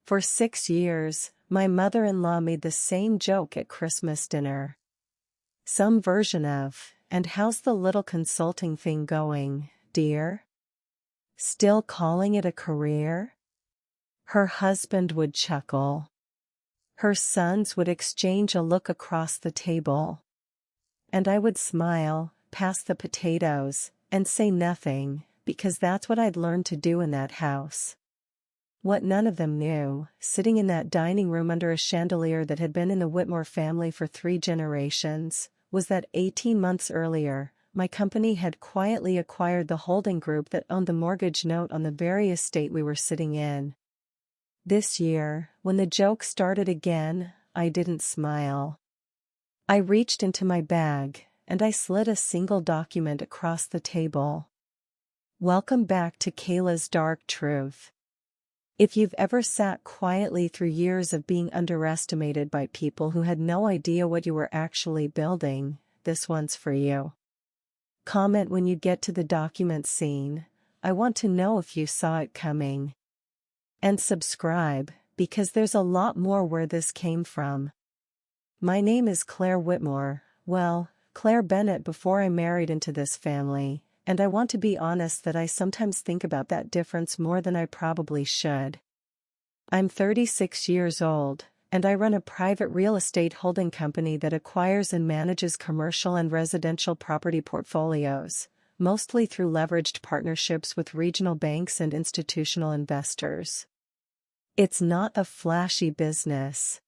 For 6 years, my mother-in-law made the same joke at Christmas dinner. Some version of, "And how's the little consulting thing going, dear? Still calling it a career?" Her husband would chuckle. Her sons would exchange a look across the table. And I would smile, pass the potatoes, and say nothing, because that's what I'd learned to do in that house. What none of them knew, sitting in that dining room under a chandelier that had been in the Whitmore family for 3 generations, was that 18 months earlier, my company had quietly acquired the holding group that owned the mortgage note on the very estate we were sitting in. This year, when the joke started again, I didn't smile. I reached into my bag, and I slid a single document across the table. Welcome back to Kayla's Dark Truth. If you've ever sat quietly through years of being underestimated by people who had no idea what you were actually building, this one's for you. Comment when you get to the document scene. I want to know if you saw it coming. And subscribe, because there's a lot more where this came from. My name is Claire Whitmore, well, Claire Bennett before I married into this family, and I want to be honest that I sometimes think about that difference more than I probably should. I'm 36 years old, and I run a private real estate holding company that acquires and manages commercial and residential property portfolios, mostly through leveraged partnerships with regional banks and institutional investors. It's not a flashy business.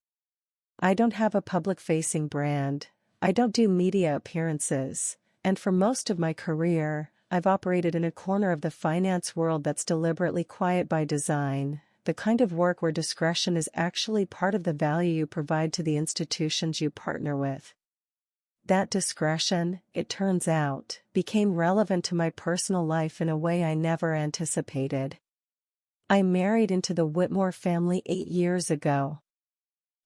I don't have a public-facing brand, I don't do media appearances, and for most of my career, I've operated in a corner of the finance world that's deliberately quiet by design, the kind of work where discretion is actually part of the value you provide to the institutions you partner with. That discretion, it turns out, became relevant to my personal life in a way I never anticipated. I married into the Whitmore family 8 years ago.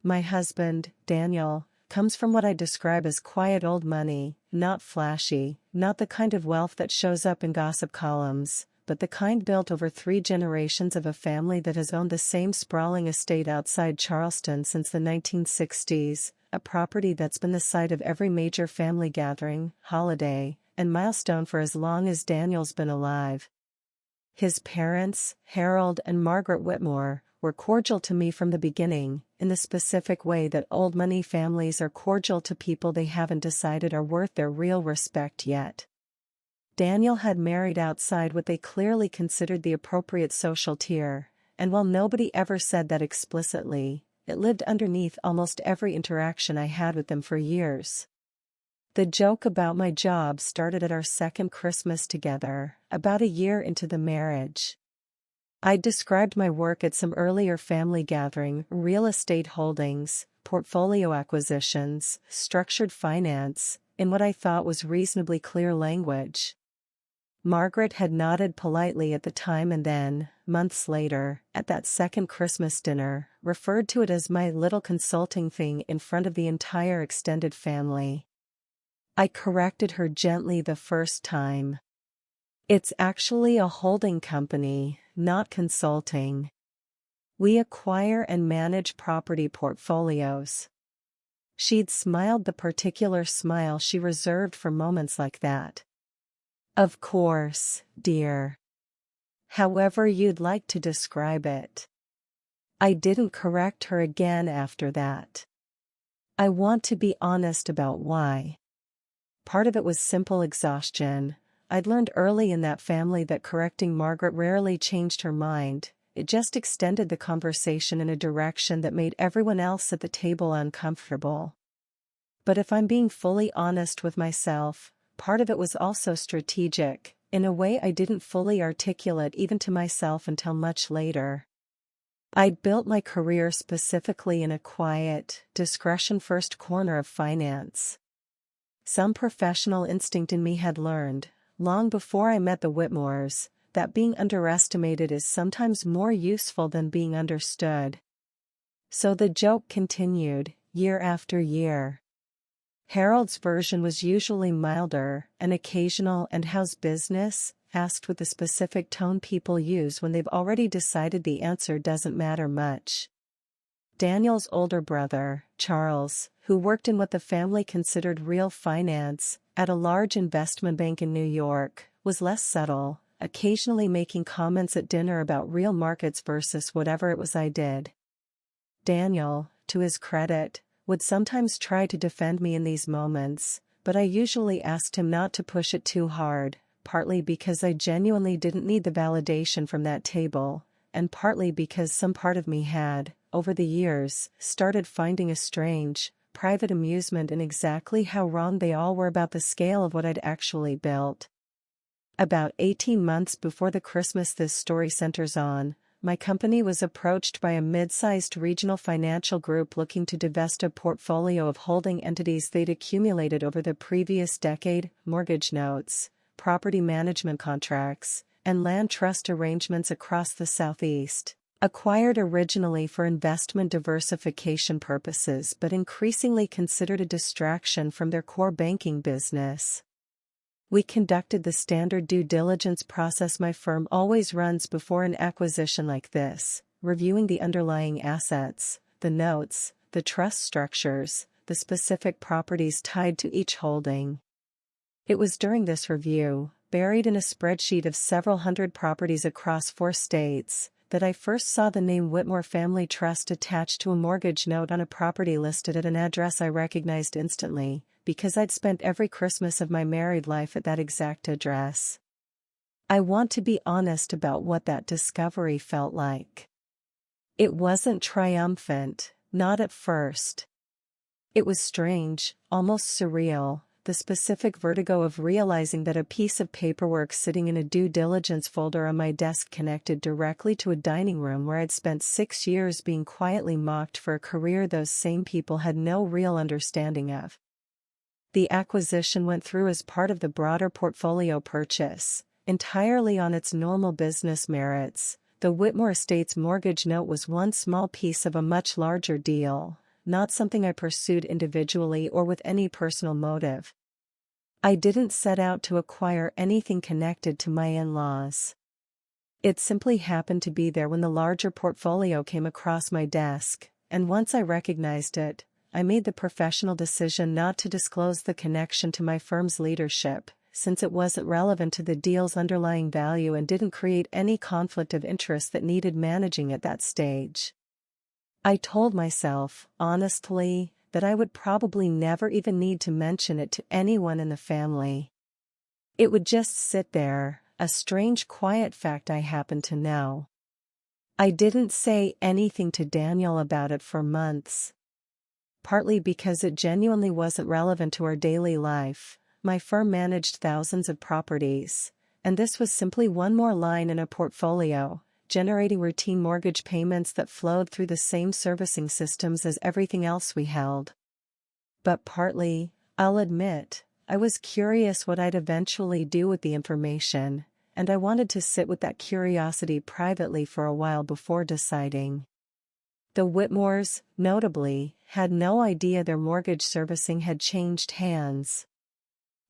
My husband, Daniel, comes from what I describe as quiet old money, not flashy, not the kind of wealth that shows up in gossip columns, but the kind built over 3 generations of a family that has owned the same sprawling estate outside Charleston since the 1960s, a property that's been the site of every major family gathering, holiday, and milestone for as long as Daniel's been alive. His parents, Harold and Margaret Whitmore, were cordial to me from the beginning, in the specific way that old money families are cordial to people they haven't decided are worth their real respect yet. Daniel had married outside what they clearly considered the appropriate social tier, and while nobody ever said that explicitly, it lived underneath almost every interaction I had with them for years. The joke about my job started at our second Christmas together, about a year into the marriage. I described my work at some earlier family gathering, real estate holdings, portfolio acquisitions, structured finance, in what I thought was reasonably clear language. Margaret had nodded politely at the time and then, months later, at that second Christmas dinner, referred to it as my little consulting thing in front of the entire extended family. I corrected her gently the first time. It's actually a holding company, not consulting. We acquire and manage property portfolios. She'd smiled the particular smile she reserved for moments like that. Of course, dear. However you'd like to describe it. I didn't correct her again after that. I want to be honest about why. Part of it was simple exhaustion. I'd learned early in that family that correcting Margaret rarely changed her mind, it just extended the conversation in a direction that made everyone else at the table uncomfortable. But if I'm being fully honest with myself, part of it was also strategic, in a way I didn't fully articulate even to myself until much later. I'd built my career specifically in a quiet, discretion-first corner of finance. Some professional instinct in me had learned, long before I met the Whitmores, that being underestimated is sometimes more useful than being understood. So the joke continued, year after year. Harold's version was usually milder, an occasional "and how's business?" asked with the specific tone people use when they've already decided the answer doesn't matter much. Daniel's older brother, Charles, who worked in what the family considered real finance, at a large investment bank in New York, was less subtle, occasionally making comments at dinner about real markets versus whatever it was I did. Daniel, to his credit, would sometimes try to defend me in these moments, but I usually asked him not to push it too hard, partly because I genuinely didn't need the validation from that table, and partly because some part of me had, over the years, started finding a strange, private amusement in exactly how wrong they all were about the scale of what I'd actually built. About 18 months before the Christmas this story centers on, my company was approached by a mid-sized regional financial group looking to divest a portfolio of holding entities they'd accumulated over the previous decade: mortgage notes, property management contracts, and land trust arrangements across the Southeast. Acquired originally for investment diversification purposes but increasingly considered a distraction from their core banking business. We conducted the standard due diligence process my firm always runs before an acquisition like this, reviewing the underlying assets, the notes, the trust structures, the specific properties tied to each holding. It was during this review, buried in a spreadsheet of several hundred properties across 4 states, that I first saw the name Whitmore Family Trust attached to a mortgage note on a property listed at an address I recognized instantly, because I'd spent every Christmas of my married life at that exact address. I want to be honest about what that discovery felt like. It wasn't triumphant, not at first. It was strange, almost surreal, the specific vertigo of realizing that a piece of paperwork sitting in a due diligence folder on my desk connected directly to a dining room where I'd spent 6 years being quietly mocked for a career those same people had no real understanding of. The acquisition went through as part of the broader portfolio purchase, entirely on its normal business merits. The Whitmore Estates mortgage note was one small piece of a much larger deal, not something I pursued individually or with any personal motive. I didn't set out to acquire anything connected to my in-laws. It simply happened to be there when the larger portfolio came across my desk, and once I recognized it, I made the professional decision not to disclose the connection to my firm's leadership, since it wasn't relevant to the deal's underlying value and didn't create any conflict of interest that needed managing at that stage. I told myself, honestly, that I would probably never even need to mention it to anyone in the family. It would just sit there, a strange quiet fact I happened to know. I didn't say anything to Daniel about it for months. Partly because it genuinely wasn't relevant to our daily life. My firm managed thousands of properties, and this was simply one more line in a portfolio, generating routine mortgage payments that flowed through the same servicing systems as everything else we held. But partly, I'll admit, I was curious what I'd eventually do with the information, and I wanted to sit with that curiosity privately for a while before deciding. The Whitmores, notably, had no idea their mortgage servicing had changed hands.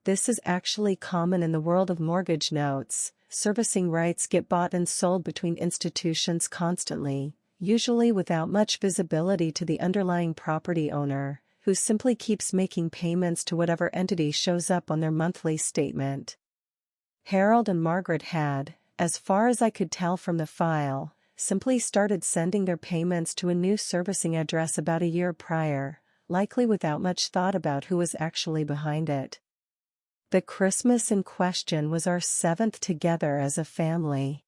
This is actually common in the world of mortgage notes. Servicing rights get bought and sold between institutions constantly, usually without much visibility to the underlying property owner, who simply keeps making payments to whatever entity shows up on their monthly statement. Harold and Margaret had, as far as I could tell from the file, simply started sending their payments to a new servicing address about a year prior, likely without much thought about who was actually behind it. The Christmas in question was our 7th together as a family.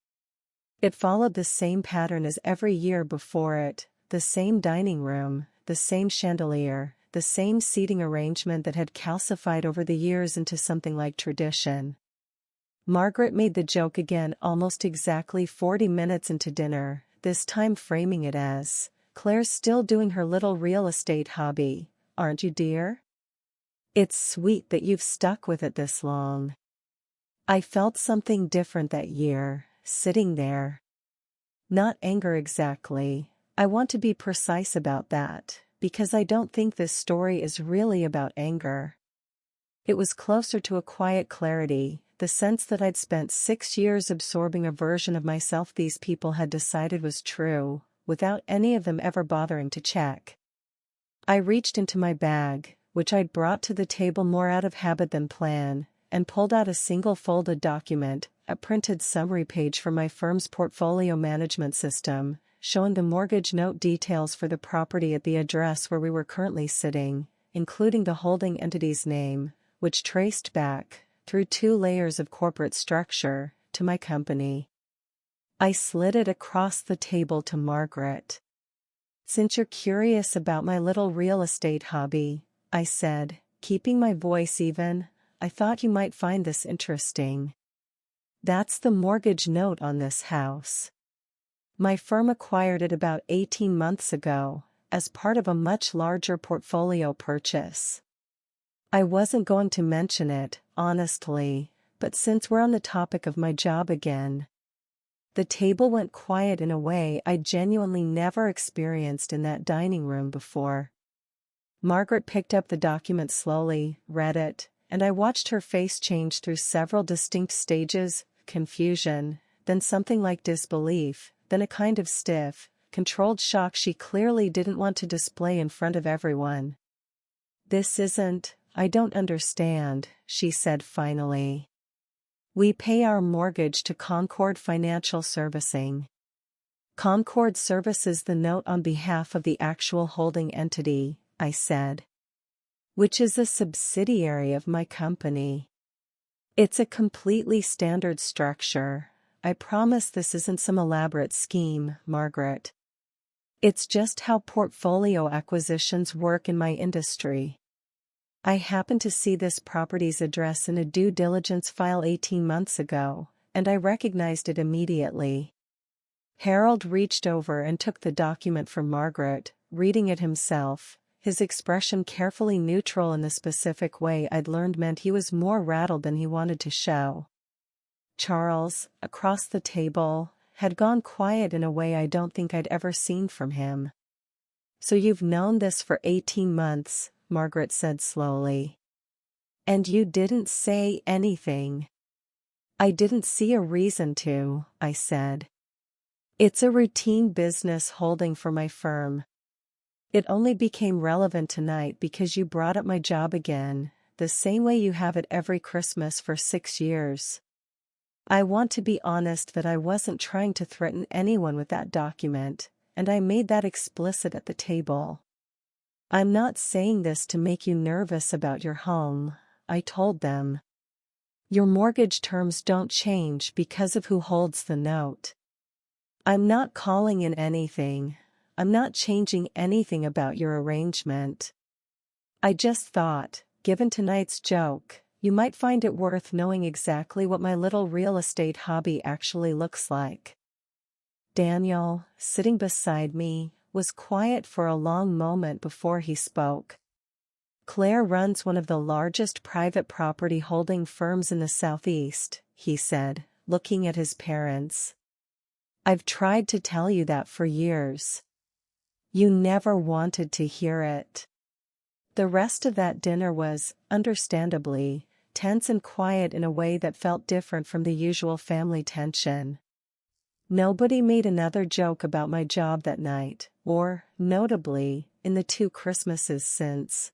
It followed the same pattern as every year before it, the same dining room, the same chandelier, the same seating arrangement that had calcified over the years into something like tradition. Margaret made the joke again almost exactly 40 minutes into dinner, this time framing it as, "Claire's still doing her little real estate hobby, aren't you, dear? It's sweet that you've stuck with it this long." I felt something different that year, sitting there. Not anger exactly. I want to be precise about that, because I don't think this story is really about anger. It was closer to a quiet clarity, the sense that I'd spent 6 years absorbing a version of myself these people had decided was true, without any of them ever bothering to check. I reached into my bag, which I'd brought to the table more out of habit than plan, and pulled out a single folded document, a printed summary page from my firm's portfolio management system, showing the mortgage note details for the property at the address where we were currently sitting, including the holding entity's name, which traced back, through 2 layers of corporate structure, to my company. I slid it across the table to Margaret. "Since you're curious about my little real estate hobby," I said, keeping my voice even, "I thought you might find this interesting. That's the mortgage note on this house. My firm acquired it about 18 months ago, as part of a much larger portfolio purchase. I wasn't going to mention it, honestly, but since we're on the topic of my job again." The table went quiet in a way I genuinely never experienced in that dining room before. Margaret picked up the document slowly, read it, and I watched her face change through several distinct stages: confusion, then something like disbelief, then a kind of stiff, controlled shock she clearly didn't want to display in front of everyone. "I don't understand," she said finally. "We pay our mortgage to Concord Financial Servicing. Concord services the note on behalf of the actual holding entity," I said. "Which is a subsidiary of my company. It's a completely standard structure. I promise this isn't some elaborate scheme, Margaret. It's just how portfolio acquisitions work in my industry. I happened to see this property's address in a due diligence file 18 months ago, and I recognized it immediately." Harold reached over and took the document from Margaret, reading it himself, his expression carefully neutral in the specific way I'd learned meant he was more rattled than he wanted to show. Charles, across the table, had gone quiet in a way I don't think I'd ever seen from him. "So you've known this for 18 months, Margaret said slowly. "And you didn't say anything." "I didn't see a reason to," I said. "It's a routine business holding for my firm. It only became relevant tonight because you brought up my job again, the same way you have it every Christmas for 6 years. I want to be honest that I wasn't trying to threaten anyone with that document, and I made that explicit at the table. I'm not saying this to make you nervous about your home," I told them. "Your mortgage terms don't change because of who holds the note. I'm not calling in anything. I'm not changing anything about your arrangement. I just thought, given tonight's joke, you might find it worth knowing exactly what my little real estate hobby actually looks like." Daniel, sitting beside me, was quiet for a long moment before he spoke. "Claire runs one of the largest private property holding firms in the Southeast," he said, looking at his parents. "I've tried to tell you that for years. You never wanted to hear it." The rest of that dinner was, understandably, tense and quiet in a way that felt different from the usual family tension. Nobody made another joke about my job that night, or, notably, in the 2 Christmases since.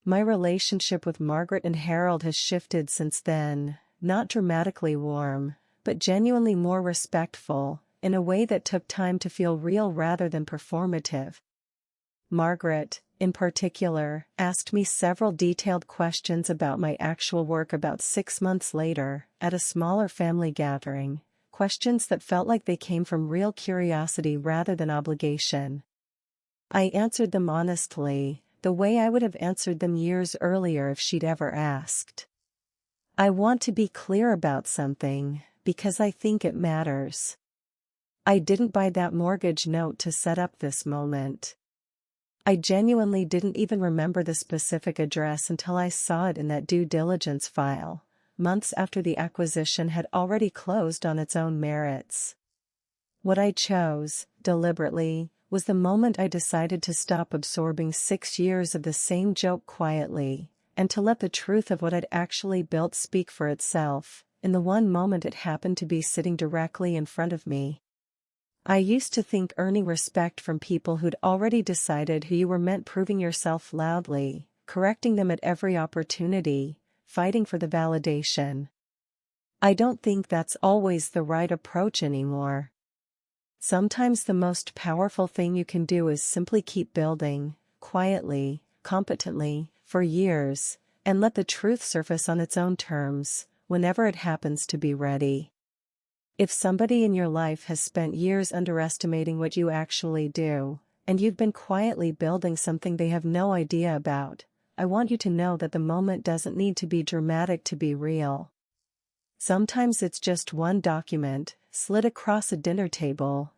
My relationship with Margaret and Harold has shifted since then, not dramatically warm, but genuinely more respectful, in a way that took time to feel real rather than performative. Margaret, in particular, asked me several detailed questions about my actual work about 6 months later, at a smaller family gathering. Questions that felt like they came from real curiosity rather than obligation. I answered them honestly, the way I would have answered them years earlier if she'd ever asked. "I want to be clear about something, because I think it matters. I didn't buy that mortgage note to set up this moment. I genuinely didn't even remember the specific address until I saw it in that due diligence file, months after the acquisition had already closed on its own merits. What I chose, deliberately, was the moment I decided to stop absorbing 6 years of the same joke quietly, and to let the truth of what I'd actually built speak for itself, in the one moment it happened to be sitting directly in front of me. I used to think earning respect from people who'd already decided who you were meant proving yourself loudly, correcting them at every opportunity, fighting for the validation. I don't think that's always the right approach anymore. Sometimes the most powerful thing you can do is simply keep building, quietly, competently, for years, and let the truth surface on its own terms, whenever it happens to be ready. If somebody in your life has spent years underestimating what you actually do, and you've been quietly building something they have no idea about, I want you to know that the moment doesn't need to be dramatic to be real. Sometimes it's just one document, slid across a dinner table,